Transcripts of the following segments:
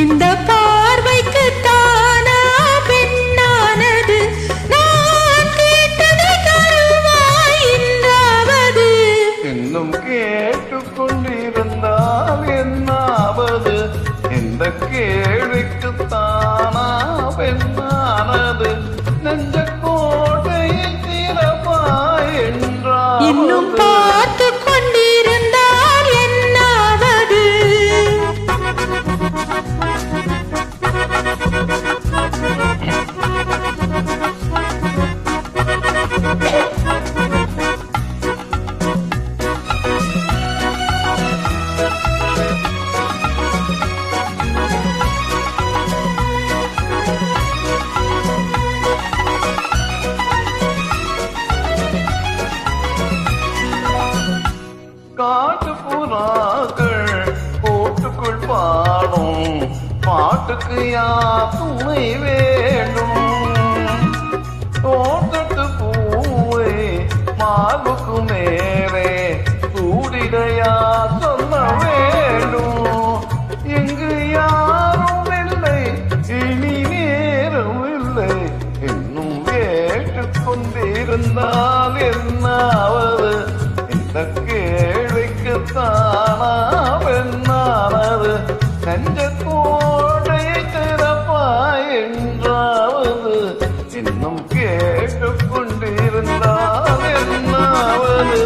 இந்த பார்வைக்கு தானா பெண்ணானது நான் கேட்டதை தருவாய் என்றாவது இன்னும் கேட்டுக்கொண்டிருந்தால் என்னாவது இந்த கேள்விக்கு தானா பெண்ணானது நெஞ்ச கோட்டையை திறப்பாய் என்றால் இன்னும் பார்த்து கொண்டிருந்தால் என்னாவது காட்டு புறாக்கள் கோட்டுக்குள் பாடும் பாட்டுக்கு யார் துணை வேண்டும் தோட்டத்து பூவை மார்புக்கு மேலே சூடிடையா சொல்ல வேண்டும் எங்கு யாரும் இல்லை இனி நேரம் இல்லை இன்னும் கேட்டுக்கொண்டிருந்தால் என்னாவது இந்த கேள்விக்கு தானா பெண்ணானது நெஞ்ச கோட்டையை திறப்பாய் என்றாவது இன்னும் கேட்டுக்கொண்டிருந்தால் என்னாவது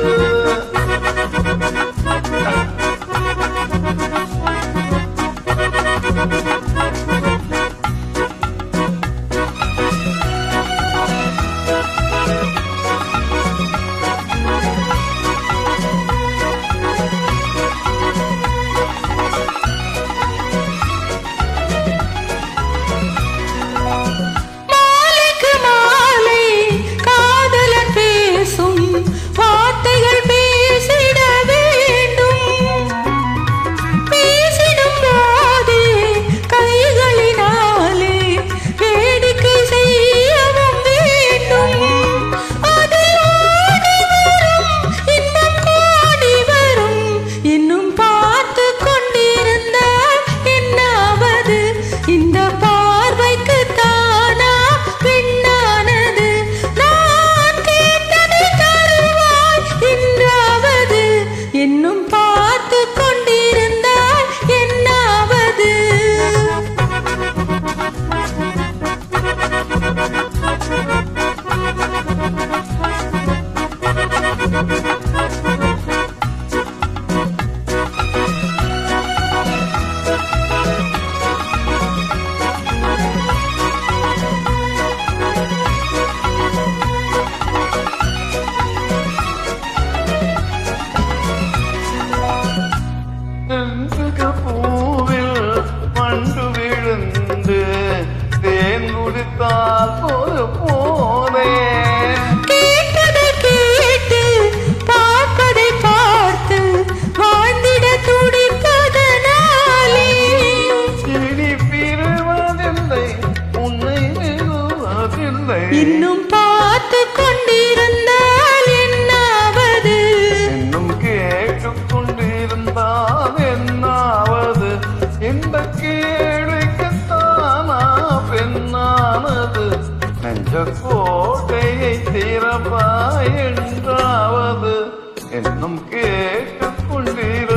பூவில் மண்டு விழுந்து தேன் குடித்தால் ஒரு போனே கேட்டதை கேட்டு பார்ப்பதை பார்த்து வாழ்ந்திட துடிப்பதனாலே இனி பிரிவதில்லை உன்னை விடுவதில்லை இன்னும் பார்த்து கொண்டிருந்தால் என்னாவது இன்னும் கேட்டுக்கொண்டிருந்தால் என்னாவது இந்த கேள்விக்கு தானா பெண்ணானது நெஞ்ச கோட்டையை திறப்பாய் என்றாவது இன்னும் கேட்டுக்கொண்டிருந்தால்